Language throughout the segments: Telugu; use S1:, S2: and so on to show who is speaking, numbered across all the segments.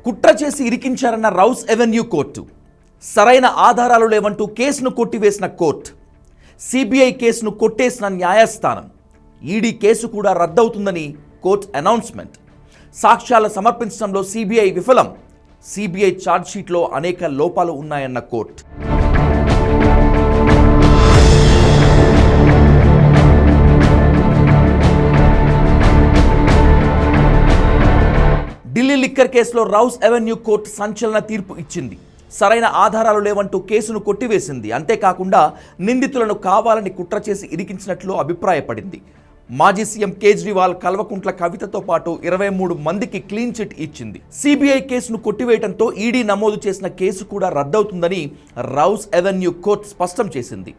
S1: కుట్ర చేసి ఇరికించారన్న రౌస్ ఎవెన్యూ కోర్టు, సరైన ఆధారాలు లేవంటూ కేసును కొట్టివేసిన కోర్టు, సిబిఐ కేసును కొట్టేసిన న్యాయస్థానం, ఈడీ కేసు కూడా రద్దవుతుందని కోర్టు అనౌన్స్మెంట్, సాక్ష్యాలు సమర్పించడంలో సిబిఐ విఫలం, సిబిఐ ఛార్జ్షీట్లో అనేక లోపాలు ఉన్నాయన్న కోర్టు. ఢిల్లీ లిక్కర్ కేసులో రౌస్ ఎవెన్యూ కోర్టు సంచలన తీర్పు ఇచ్చింది. సరైన ఆధారాలు లేవంటూ కేసును కొట్టివేసింది. అంతేకాకుండా నిందితులను కావాలని కుట్ర చేసి ఇరికించినట్లు అభిప్రాయపడింది. మాజీ సీఎం కేజ్రీవాల్, కల్వకుంట్ల కవితతో పాటు 23 మందికి క్లీన్ చిట్ ఇచ్చింది. సిబిఐ కేసును కొట్టివేయడంతో ఈడీ నమోదు చేసిన కేసు కూడా రద్దవుతుందని రౌస్ ఎవెన్యూ కోర్టు స్పష్టం చేసింది.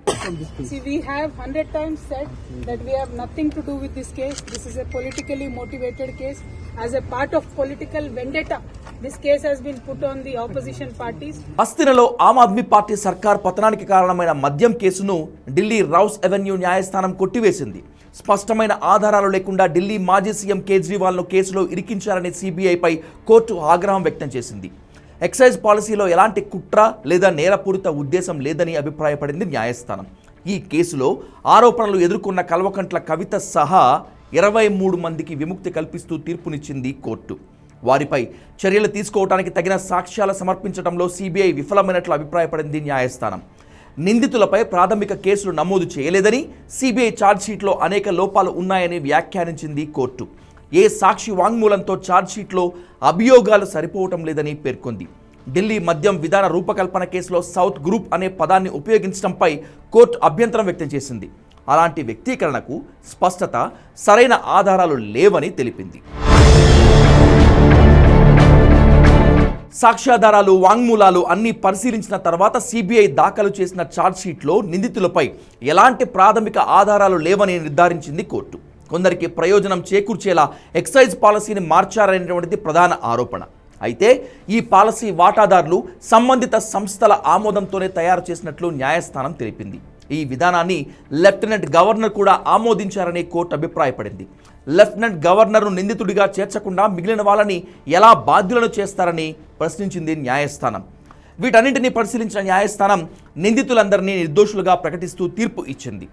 S2: See, we have 100 times said that we have nothing to do with this case. This is a politically motivated case. As a part of political vendetta, this case has been put on the opposition parties.
S1: అస్థిరలో ఆమ్ ఆద్మీ పార్టీ సర్కార్ పతనానికి కారణమైన మద్యం కేసును ఢిల్లీ రౌస్ ఎవెన్యూ న్యాయస్థానం కొట్టివేసింది. స్పష్టమైన ఆధారాలు లేకుండా ఢిల్లీ మాజీ సీఎం కేజ్రీవాల్ను కేసులో ఇరికించారని సిబిఐపై కోర్టు ఆగ్రహం వ్యక్తం చేసింది. ఎక్సైజ్ పాలసీలో ఎలాంటి కుట్ర లేదా నేరపూరిత ఉద్దేశం లేదని అభిప్రాయపడింది న్యాయస్థానం. ఈ కేసులో ఆరోపణలు ఎదుర్కొన్న కల్వకంట్ల కవిత సహా 23 మందికి విముక్తి కల్పిస్తూ తీర్పునిచ్చింది కోర్టు. వారిపై చర్యలు తీసుకోవడానికి తగిన సాక్ష్యాలు సమర్పించడంలో సిబిఐ విఫలమైనట్లు అభిప్రాయపడింది న్యాయస్థానం. నిందితులపై ప్రాథమిక కేసులు నమోదు చేయలేదని, సిబిఐ ఛార్జ్షీట్లో అనేక లోపాలు ఉన్నాయని వ్యాఖ్యానించింది కోర్టు. ఏ సాక్షి వాంగ్మూలంతో ఛార్జ్షీట్లో అభియోగాలు సరిపోవటం లేదని పేర్కొంది. ఢిల్లీ మద్యం విధాన రూపకల్పన కేసులో సౌత్ గ్రూప్ అనే పదాన్ని ఉపయోగించడంపై కోర్టు అభ్యంతరం వ్యక్తం చేసింది. అలాంటి వ్యక్తీకరణకు స్పష్టత, సరైన ఆధారాలు లేవని తెలిపింది. సాక్ష్యాధారాలు, వాంగ్మూలాలు అన్నీ పరిశీలించిన తర్వాత సిబిఐ దాఖలు చేసిన ఛార్జ్షీట్లో నిందితులపై ఎలాంటి ప్రాథమిక ఆధారాలు లేవని నిర్ధారించింది కోర్టు. కొందరికి ప్రయోజనం చేకూర్చేలా ఎక్సైజ్ పాలసీని మార్చారనేటువంటిది ప్రధాన ఆరోపణ. అయితే ఈ పాలసీ వాటాదారులు సంబంధిత సంస్థల ఆమోదంతోనే తయారు చేసినట్లు న్యాయస్థానం తెలిపింది. ఈ విధానాన్ని లెఫ్టినెంట్ గవర్నర్ కూడా ఆమోదించారని కోర్టు అభిప్రాయపడింది. లెఫ్టినెంట్ గవర్నర్ను నిందితుడిగా చేర్చకుండా మిగిలిన వాళ్ళని ఎలా బాధ్యులను చేస్తారని ప్రశ్నించింది న్యాయస్థానం. వీటన్నింటినీ పరిశీలించిన న్యాయస్థానం నిందితులందరినీ నిర్దోషులుగా ప్రకటిస్తూ తీర్పు ఇచ్చింది.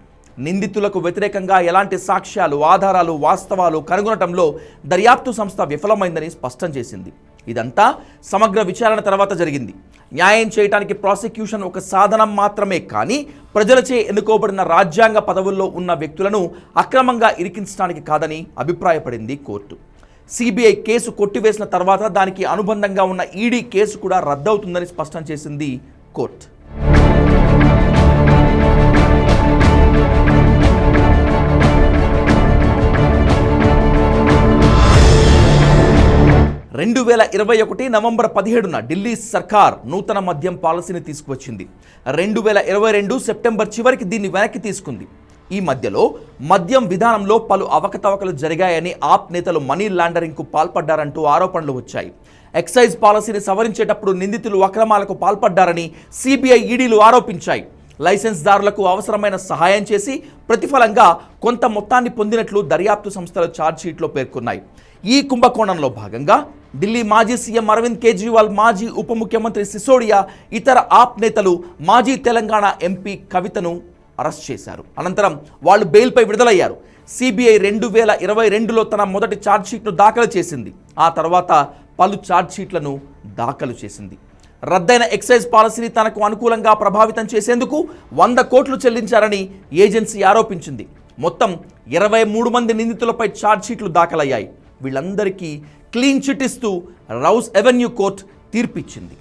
S1: నిందితులకు వ్యతిరేకంగా ఎలాంటి సాక్ష్యాలు, ఆధారాలు, వాస్తవాలు కనుగొనటంలో దర్యాప్తు సంస్థ విఫలమైందని స్పష్టం చేసింది. ఇదంతా సమగ్ర విచారణ తర్వాత జరిగింది. న్యాయం చేయడానికి ప్రాసిక్యూషన్ ఒక సాధనం మాత్రమే కానీ ప్రజలచే ఎన్నుకోబడిన రాజ్యాంగ పదవుల్లో ఉన్న వ్యక్తులను అక్రమంగా ఇరికించడానికి కాదని అభిప్రాయపడింది కోర్టు. సిబిఐ కేసు కొట్టివేసిన తర్వాత దానికి అనుబంధంగా ఉన్న ఈడీ కేసు కూడా రద్దవుతుందని స్పష్టం చేసింది కోర్టు. నవంబర్ 17న ఢిల్లీ సర్కార్ నూతన మద్యం పాలసీని తీసుకువచ్చింది. 2022 సెప్టెంబర్ చివరికి దీన్ని వెనక్కి తీసుకుంది. ఈ మధ్యలో మద్యం విధానంలో పలు అవకతవకలు జరిగాయని ఆప్ నేతలు మనీ లాండరింగ్కు పాల్పడ్డారంటూ ఆరోపణలు వచ్చాయి. ఎక్సైజ్ పాలసీని సవరించేటప్పుడు నిందితులు అక్రమాలకు పాల్పడ్డారని సిబిఐ, ఈడీలు ఆరోపించాయి. లైసెన్స్దారులకు అవసరమైన సహాయం చేసి ప్రతిఫలంగా కొంత మొత్తాన్ని పొందినట్లు దర్యాప్తు సంస్థలు ఛార్జ్షీట్లో పేర్కొన్నాయి. ఈ కుంభకోణంలో భాగంగా ఢిల్లీ మాజీ సీఎం అరవింద్ కేజ్రీవాల్, మాజీ ఉప ముఖ్యమంత్రి సిసోడియా, ఇతర ఆప్ నేతలు మాజీ తెలంగాణ ఎంపీ కవితను అరెస్ట్ చేశారు. అనంతరం వాళ్ళు బెయిల్పై విడుదలయ్యారు. సిబిఐ 2022లో తన మొదటి ఛార్జ్షీట్ను దాఖలు చేసింది. ఆ తర్వాత పలు ఛార్జ్షీట్లను దాఖలు చేసింది. రద్దయిన ఎక్సైజ్ పాలసీని తనకు అనుకూలంగా ప్రభావితం చేసేందుకు 100 కోట్లు చెల్లించారని ఏజెన్సీ ఆరోపించింది. మొత్తం 23 మంది నిందితులపై ఛార్జ్షీట్లు దాఖలయ్యాయి. వీళ్ళందరికీ క్లీన్ చిట్ ఇస్తూ రౌస్ ఎవెన్యూ కోర్టు తీర్పిచ్చింది.